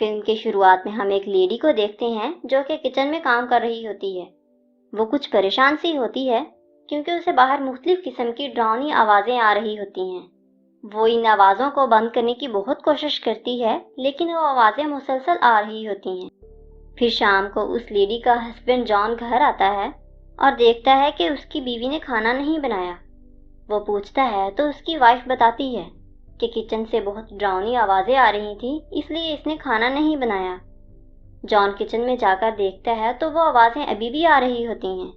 Film کی شروعات میں ہم ایک لیڈی کو دیکھتے ہیں جو کہ کچن میں کام کر رہی ہوتی ہے۔ وہ کچھ پریشان سی ہوتی ہے کیونکہ اسے باہر مختلف قسم کی ڈراؤنی آوازیں آ رہی ہوتی ہیں۔ وہ ان آوازوں کو بند کرنے کی بہت کوشش کرتی ہے لیکن وہ آوازیں مسلسل آ رہی ہوتی ہیں۔ پھر شام کو اس لیڈی کا ہسبینڈ جان گھر آتا ہے اور دیکھتا ہے کہ اس کی بیوی نے کھانا نہیں بنایا۔ وہ پوچھتا ہے تو اس کی وائف بتاتی ہے کہ کچن سے بہت ڈراؤنی آوازیں آ رہی تھیں اس لیے اس نے کھانا نہیں بنایا۔ جان کچن میں جا کر دیکھتا ہے تو وہ آوازیں ابھی بھی آ رہی ہوتی ہیں۔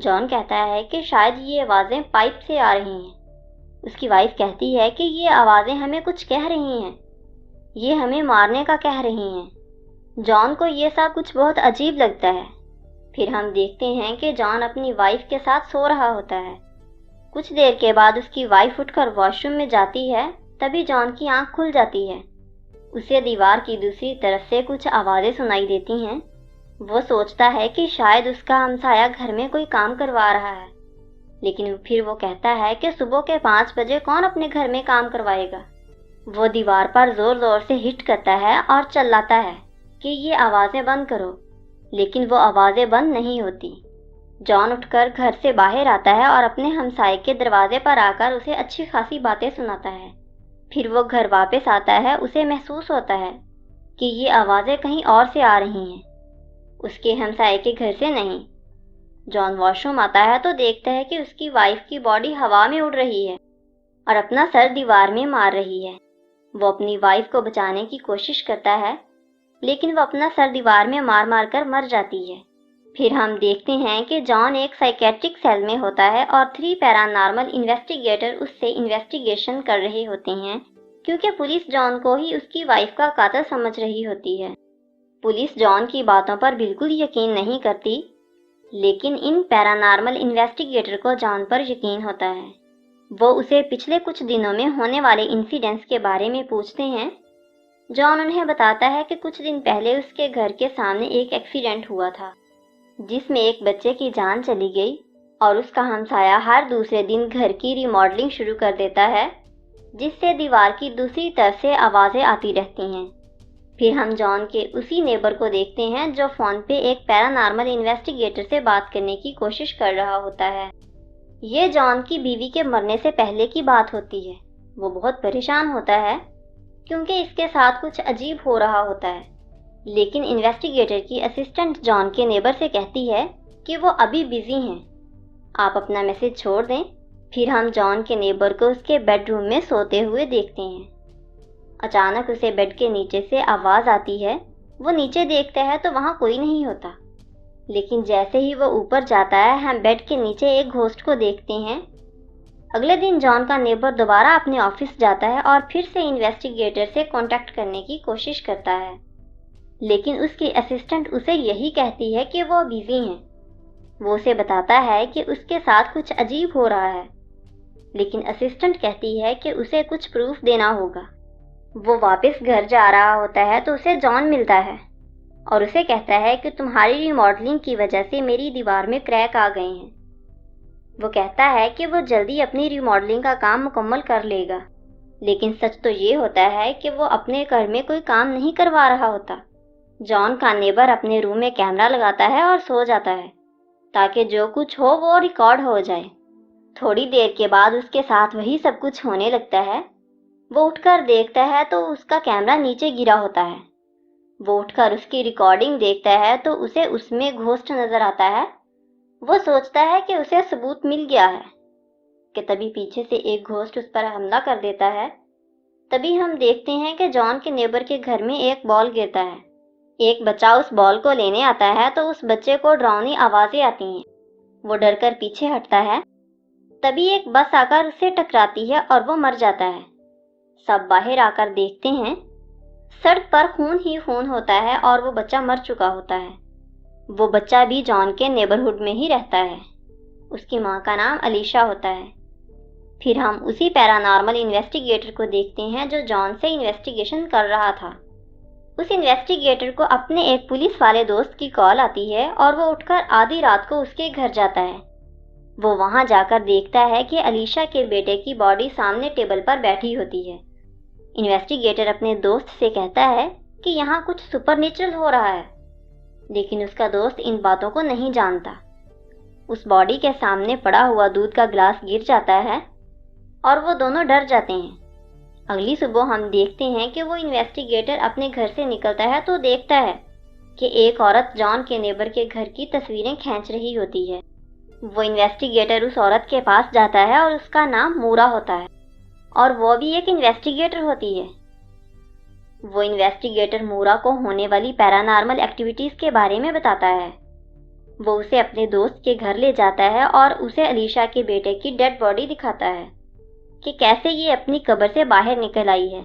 جان کہتا ہے کہ شاید یہ آوازیں پائپ سے آ رہی ہیں۔ اس کی وائف کہتی ہے کہ یہ آوازیں ہمیں کچھ کہہ رہی ہیں، یہ ہمیں مارنے کا کہہ رہی ہیں۔ جان کو یہ سب کچھ بہت عجیب لگتا ہے۔ پھر ہم دیکھتے ہیں کہ جان اپنی وائف کے ساتھ سو رہا ہوتا ہے۔ کچھ دیر کے بعد اس کی وائف اٹھ کر واش روم میں جاتی ہے، تبھی جان کی آنکھ کھل جاتی ہے۔ اسے دیوار کی دوسری طرف سے کچھ آوازیں سنائی دیتی ہیں۔ وہ سوچتا ہے کہ شاید اس کا ہمسایہ گھر میں کوئی کام کروا رہا ہے، لیکن پھر وہ کہتا ہے کہ صبح کے 5 بجے کون اپنے گھر میں کام کروائے گا۔ وہ دیوار پر زور زور سے ہٹ کرتا ہے اور چلاتا ہے کہ یہ آوازیں بند کرو، لیکن وہ آوازیں بند نہیں ہوتی۔ جان اٹھ کر گھر سے باہر آتا ہے اور اپنے ہمسائے کے دروازے پر آ کر اسے اچھی خاصی باتیں سناتا ہے۔ پھر وہ گھر واپس آتا ہے۔ اسے محسوس ہوتا ہے کہ یہ آوازیں کہیں اور سے آ رہی ہیں، اس کے ہمسائے کے گھر سے نہیں۔ جان واش روم آتا ہے تو دیکھتا ہے کہ اس کی وائف کی باڈی ہوا میں اڑ رہی ہے اور اپنا سر دیوار میں مار رہی ہے۔ وہ اپنی وائف کو بچانے کی کوشش کرتا ہے لیکن وہ اپنا سر دیوار میں مار مار کر مر جاتی ہے۔ پھر ہم دیکھتے ہیں کہ جان ایک سائیکیٹرک سیل میں ہوتا ہے اور 3 پیرانارمل انویسٹیگیٹر اس سے انویسٹیگیشن کر رہے ہوتے ہیں کیونکہ پولیس جان کو ہی اس کی وائف کا قاتل سمجھ رہی ہوتی ہے۔ پولیس جان کی باتوں پر بالکل یقین نہیں کرتی، لیکن ان پیرانارمل انویسٹیگیٹر کو جان پر یقین ہوتا ہے۔ وہ اسے پچھلے کچھ دنوں میں ہونے والے انسیڈنٹس کے بارے میں پوچھتے ہیں۔ جان انہیں بتاتا ہے کہ کچھ دن پہلے اس کے گھر کے سامنے ایک ایکسیڈنٹ ہوا تھا جس میں ایک بچے کی جان چلی گئی اور اس کا ہمسایہ ہر دوسرے دن گھر کی ریماڈلنگ شروع کر دیتا ہے جس سے دیوار کی دوسری طرف سے آوازیں آتی رہتی ہیں۔ پھر ہم جان کے اسی نیبر کو دیکھتے ہیں جو فون پہ ایک پیرانارمل انویسٹیگیٹر سے بات کرنے کی کوشش کر رہا ہوتا ہے۔ یہ جان کی بیوی کے مرنے سے پہلے کی بات ہوتی ہے۔ وہ بہت پریشان ہوتا ہے کیونکہ اس کے ساتھ کچھ عجیب ہو رہا ہوتا ہے، لیکن انویسٹیگیٹر کی اسسٹنٹ جان کے نیبر سے کہتی ہے کہ وہ ابھی بیزی ہیں، آپ اپنا میسج چھوڑ دیں۔ پھر ہم جان کے نیبر کو اس کے بیڈ روم میں سوتے ہوئے دیکھتے ہیں۔ اچانک اسے بیڈ کے نیچے سے آواز آتی ہے۔ وہ نیچے دیکھتا ہے تو وہاں کوئی نہیں ہوتا، لیکن جیسے ہی وہ اوپر جاتا ہے ہم بیڈ کے نیچے ایک گھوسٹ کو دیکھتے ہیں۔ اگلے دن جان کا نیبر دوبارہ اپنے آفس جاتا ہے اور پھر سے انویسٹیگیٹر سے کانٹیکٹ کرنے کی کوشش کرتا ہے، لیکن اس کی اسسٹنٹ اسے یہی کہتی ہے کہ وہ بیزی ہیں۔ وہ اسے بتاتا ہے کہ اس کے ساتھ کچھ عجیب ہو رہا ہے، لیکن اسسٹنٹ کہتی ہے کہ اسے کچھ پروف دینا ہوگا۔ وہ واپس گھر جا رہا ہوتا ہے تو اسے جان ملتا ہے اور اسے کہتا ہے کہ تمہاری ریماڈلنگ کی وجہ سے میری دیوار میں کریک آ گئے ہیں۔ وہ کہتا ہے کہ وہ جلدی اپنی ریماڈلنگ کا کام مکمل کر لے گا، لیکن سچ تو یہ ہوتا ہے کہ وہ اپنے گھر میں کوئی کام نہیں کروا رہا ہوتا۔ جان کا نیبر اپنے روم میں کیمرہ لگاتا ہے اور سو جاتا ہے تاکہ جو کچھ ہو وہ ریکارڈ ہو جائے۔ تھوڑی دیر کے بعد اس کے ساتھ وہی سب کچھ ہونے لگتا ہے۔ وہ اٹھ کر دیکھتا ہے تو اس کا کیمرہ نیچے گرا ہوتا ہے۔ وہ اٹھ کر اس کی ریکارڈنگ دیکھتا ہے تو اسے اس میں گھوسٹ نظر آتا ہے۔ وہ سوچتا ہے کہ اسے ثبوت مل گیا ہے کہ تبھی پیچھے سے ایک گھوسٹ اس پر حملہ کر دیتا ہے۔ تبھی ہم دیکھتے ہیں کہ جان کے نیبر کے گھر میں ایک بال گرتا ہے۔ ایک بچہ اس بال کو لینے آتا ہے تو اس بچے کو ڈراؤنی آوازیں آتی ہیں۔ وہ ڈر کر پیچھے ہٹتا ہے، تبھی ایک بس آ کر اسے ٹکراتی ہے اور وہ مر جاتا ہے۔ سب باہر آ کر دیکھتے ہیں، سڑک پر خون ہی خون ہوتا ہے اور وہ بچہ مر چکا ہوتا ہے۔ وہ بچہ بھی جان کے نیبرہڈ میں ہی رہتا ہے۔ اس کی ماں کا نام علیشا ہوتا ہے۔ پھر ہم اسی پیرانارمل انویسٹیگیٹر کو دیکھتے ہیں جو جان سے انویسٹیگیشن کر رہا تھا۔ اس انویسٹیگیٹر کو اپنے ایک پولیس والے دوست کی کال آتی ہے اور وہ اٹھ کر آدھی رات کو اس کے گھر جاتا ہے۔ وہ وہاں جا کر دیکھتا ہے کہ علیشا کے بیٹے کی باڈی سامنے ٹیبل پر بیٹھی ہوتی ہے۔ انویسٹیگیٹر اپنے دوست سے کہتا ہے کہ یہاں کچھ سپر نیچرل ہو رہا ہے، لیکن اس کا دوست ان باتوں کو نہیں جانتا۔ اس باڈی کے سامنے پڑا ہوا دودھ کا گلاس گر جاتا ہے اور وہ دونوں ڈر جاتے ہیں۔ اگلی صبح ہم دیکھتے ہیں کہ وہ انویسٹیگیٹر اپنے گھر سے نکلتا ہے تو دیکھتا ہے کہ ایک عورت جان کے نیبر کے گھر کی تصویریں کھینچ رہی ہوتی ہے۔ وہ انویسٹیگیٹر اس عورت کے پاس جاتا ہے اور اس کا نام مورا ہوتا ہے، اور وہ بھی ایک انویسٹیگیٹر ہوتی ہے۔ وہ انویسٹیگیٹر مورا کو ہونے والی پیرانارمل ایکٹیویٹیز کے بارے میں بتاتا ہے۔ وہ اسے اپنے دوست کے گھر لے جاتا ہے اور اسے علیشا کے بیٹے کی ڈیڈ باڈی دکھاتا ہے کہ کیسے یہ اپنی قبر سے باہر نکل آئی ہے۔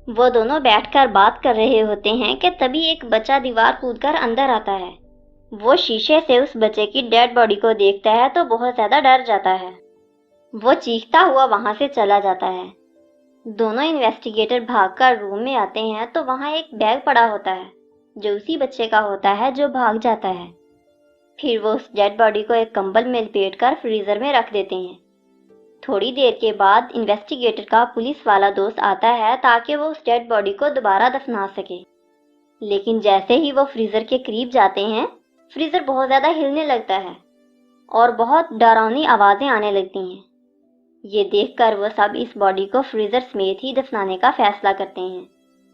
وہ دونوں بیٹھ کر بات کر رہے ہوتے ہیں کہ تبھی ایک بچہ دیوار کود کر اندر آتا ہے۔ وہ شیشے سے اس بچے کی ڈیڈ باڈی کو دیکھتا ہے تو بہت زیادہ ڈر جاتا ہے۔ وہ چیختا ہوا وہاں سے چلا جاتا ہے۔ دونوں انویسٹیگیٹر بھاگ کر روم میں آتے ہیں تو وہاں ایک بیگ پڑا ہوتا ہے جو اسی بچے کا ہوتا ہے جو بھاگ جاتا ہے۔ پھر وہ اس ڈیڈ باڈی کو ایک کمبل میں لپیٹ کر فریزر میں رکھ دیتے ہیں۔ تھوڑی دیر کے بعد انویسٹیگیٹر کا پولیس والا دوست آتا ہے تاکہ وہ اس ڈیڈ باڈی کو دوبارہ دفنا سکے، لیکن جیسے ہی وہ فریزر کے قریب جاتے ہیں، فریزر بہت زیادہ ہلنے لگتا ہے اور بہت ڈراؤنی آوازیں آنے لگتی ہیں۔ یہ دیکھ کر وہ سب اس باڈی کو فریزر سمیت ہی دفنانے کا فیصلہ کرتے ہیں۔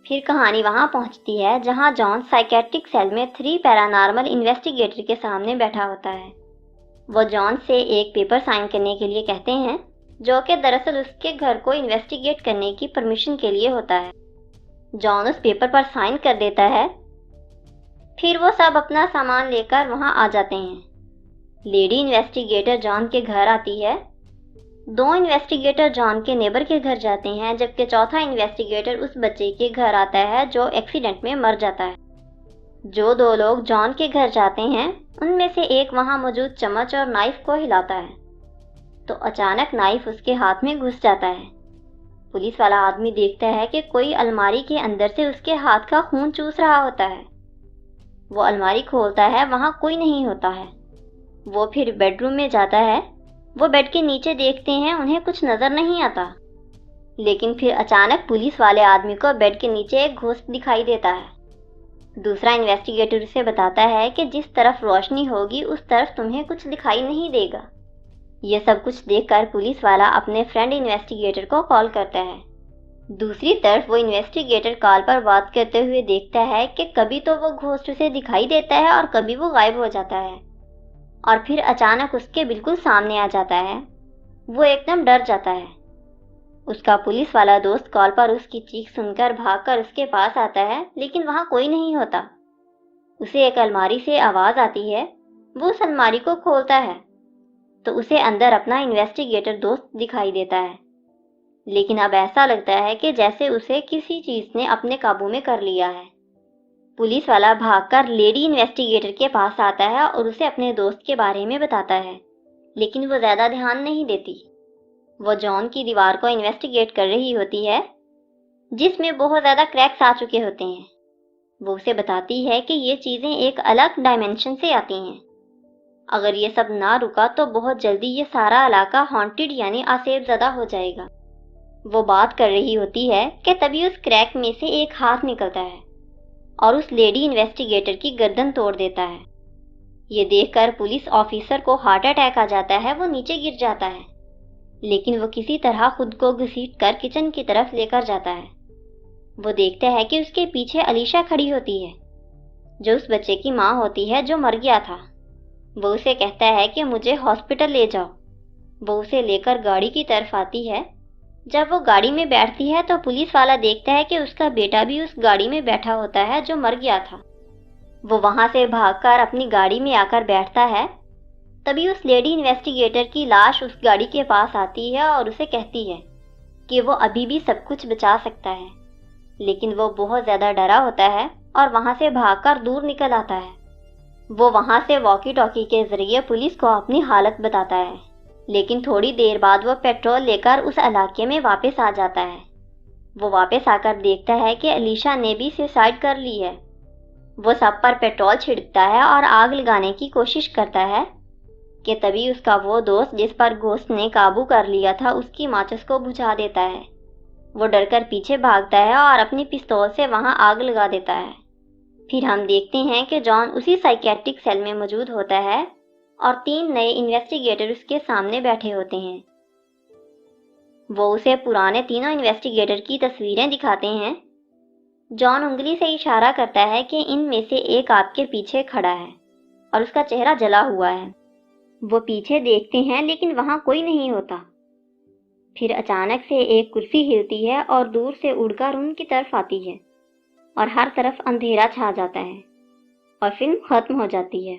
پھر کہانی وہاں پہنچتی ہے جہاں جان سائیکیٹرک سیل میں 3 پیرانارمل انویسٹیگیٹر کے سامنے بیٹھا ہوتا ہے۔ وہ جان سے ایک پیپر سائن کرنے کے لیے کہتے ہیں جو کہ دراصل اس کے گھر کو انویسٹیگیٹ کرنے کی پرمیشن کے لیے ہوتا ہے۔ جان اس پیپر پر سائن کر دیتا ہے۔ پھر وہ سب اپنا سامان لے کر وہاں آ جاتے ہیں۔ لیڈی انویسٹیگیٹر جان کے گھر آتی ہے۔ 2 انویسٹیگیٹر جان کے نیبر کے گھر جاتے ہیں، جبکہ چوتھا انویسٹیگیٹر اس بچے کے گھر آتا ہے جو ایکسیڈنٹ میں مر جاتا ہے۔ جو 2 لوگ جان کے گھر جاتے ہیں ان میں سے ایک وہاں موجود چمچ اور نائف کو ہلاتا ہے تو اچانک نائف اس کے ہاتھ میں گھس جاتا ہے۔ پولیس والا آدمی دیکھتا ہے کہ کوئی الماری کے اندر سے اس کے ہاتھ کا خون چوس رہا ہوتا ہے۔ وہ الماری کھولتا ہے، وہاں کوئی نہیں ہوتا ہے۔ وہ پھر بیڈ روم میں جاتا ہے۔ وہ بیڈ کے نیچے دیکھتے ہیں، انہیں کچھ نظر نہیں آتا، لیکن پھر اچانک پولیس والے آدمی کو بیڈ کے نیچے ایک گھوسٹ دکھائی دیتا ہے۔ دوسرا انویسٹیگیٹر اسے بتاتا ہے کہ جس طرف روشنی ہوگی اس طرف تمہیں کچھ دکھائی نہیں دے گا۔ یہ سب کچھ دیکھ کر پولیس والا اپنے فرینڈ انویسٹیگیٹر کو کال کرتا ہے۔ دوسری طرف وہ انویسٹیگیٹر کال پر بات کرتے ہوئے دیکھتا ہے کہ کبھی تو وہ گھوسٹ اسے دکھائی دیتا ہے اور کبھی وہ غائب ہو جاتا ہے، اور پھر اچانک اس کے بالکل سامنے آ جاتا ہے۔ وہ ایک دم ڈر جاتا ہے۔ اس کا پولیس والا دوست کال پر اس کی چیخ سن کر بھاگ کر اس کے پاس آتا ہے، لیکن وہاں کوئی نہیں ہوتا۔ اسے ایک الماری سے آواز آتی ہے۔ وہ اس الماری کو کھولتا ہے تو اسے اندر اپنا انویسٹیگیٹر دوست دکھائی دیتا ہے، لیکن اب ایسا لگتا ہے کہ جیسے اسے کسی چیز نے اپنے قابو میں کر لیا ہے۔ پولیس والا بھاگ کر لیڈی انویسٹیگیٹر کے پاس آتا ہے اور اسے اپنے دوست کے بارے میں بتاتا ہے، لیکن وہ زیادہ دھیان نہیں دیتی۔ وہ جان کی دیوار کو انویسٹیگیٹ کر رہی ہوتی ہے جس میں بہت زیادہ کریکس آ چکے ہوتے ہیں۔ وہ اسے بتاتی ہے کہ یہ چیزیں ایک الگ ڈائمینشن سے آتی ہیں۔ اگر یہ سب نہ رکا تو بہت جلدی یہ سارا علاقہ ہانٹڈ یعنی آسیب زدہ ہو جائے گا۔ وہ بات کر رہی ہوتی ہے کہ تبھی اس کریک میں سے ایک ہاتھ نکلتا ہے اور اس لیڈی انویسٹیگیٹر کی گردن توڑ دیتا ہے۔ یہ دیکھ کر پولیس آفیسر کو ہارٹ اٹیک آ جاتا ہے۔ وہ نیچے گر جاتا ہے، لیکن وہ کسی طرح خود کو گھسیٹ کر کچن کی طرف لے کر جاتا ہے۔ وہ دیکھتا ہے کہ اس کے پیچھے علیشا کھڑی ہوتی ہے جو اس بچے کی ماں ہوتی ہے جو مر گیا تھا۔ وہ اسے کہتا ہے کہ مجھے ہاسپٹل لے جاؤ۔ وہ اسے لے کر گاڑی کی طرف آتی ہے۔ جب وہ گاڑی میں بیٹھتی ہے تو پولیس والا دیکھتا ہے کہ اس کا بیٹا بھی اس گاڑی میں بیٹھا ہوتا ہے جو مر گیا تھا۔ وہ وہاں سے بھاگ کر اپنی گاڑی میں آ کر بیٹھتا ہے۔ تبھی اس لیڈی انویسٹیگیٹر کی لاش اس گاڑی کے پاس آتی ہے اور اسے کہتی ہے کہ وہ ابھی بھی سب کچھ بچا سکتا ہے، لیکن وہ بہت زیادہ ڈرا ہوتا ہے اور وہاں سے بھاگ کر دور نکل آتا ہے۔ وہ وہاں سے واکی ٹاکی کے ذریعے پولیس کو اپنی حالت بتاتا ہے، لیکن تھوڑی دیر بعد وہ پیٹرول لے کر اس علاقے میں واپس آ جاتا ہے۔ وہ واپس آ کر دیکھتا ہے کہ علیشا نے بھی سوسائڈ کر لی ہے۔ وہ سب پر پیٹرول چھڑکتا ہے اور آگ لگانے کی کوشش کرتا ہے کہ تبھی اس کا وہ دوست جس پر گھوسٹ نے قابو کر لیا تھا اس کی ماچس کو بجھا دیتا ہے۔ وہ ڈر کر پیچھے بھاگتا ہے اور اپنی پستول سے وہاں آگ لگا دیتا ہے۔ پھر ہم دیکھتے ہیں کہ جان اسی سائیکیٹرک سیل میں موجود ہوتا ہے اور 3 نئے انویسٹیگیٹر اس کے سامنے بیٹھے ہوتے ہیں۔ وہ اسے پرانے تینوں انویسٹیگیٹر کی تصویریں دکھاتے ہیں۔ جان انگلی سے اشارہ کرتا ہے کہ ان میں سے ایک آپ کے پیچھے کھڑا ہے اور اس کا چہرہ جلا ہوا ہے۔ وہ پیچھے دیکھتے ہیں لیکن وہاں کوئی نہیں ہوتا۔ پھر اچانک سے ایک کرسی ہلتی ہے اور دور سے اڑ کر ان کی طرف آتی ہے اور ہر طرف اندھیرا چھا جاتا ہے اور فلم ختم ہو جاتی ہے۔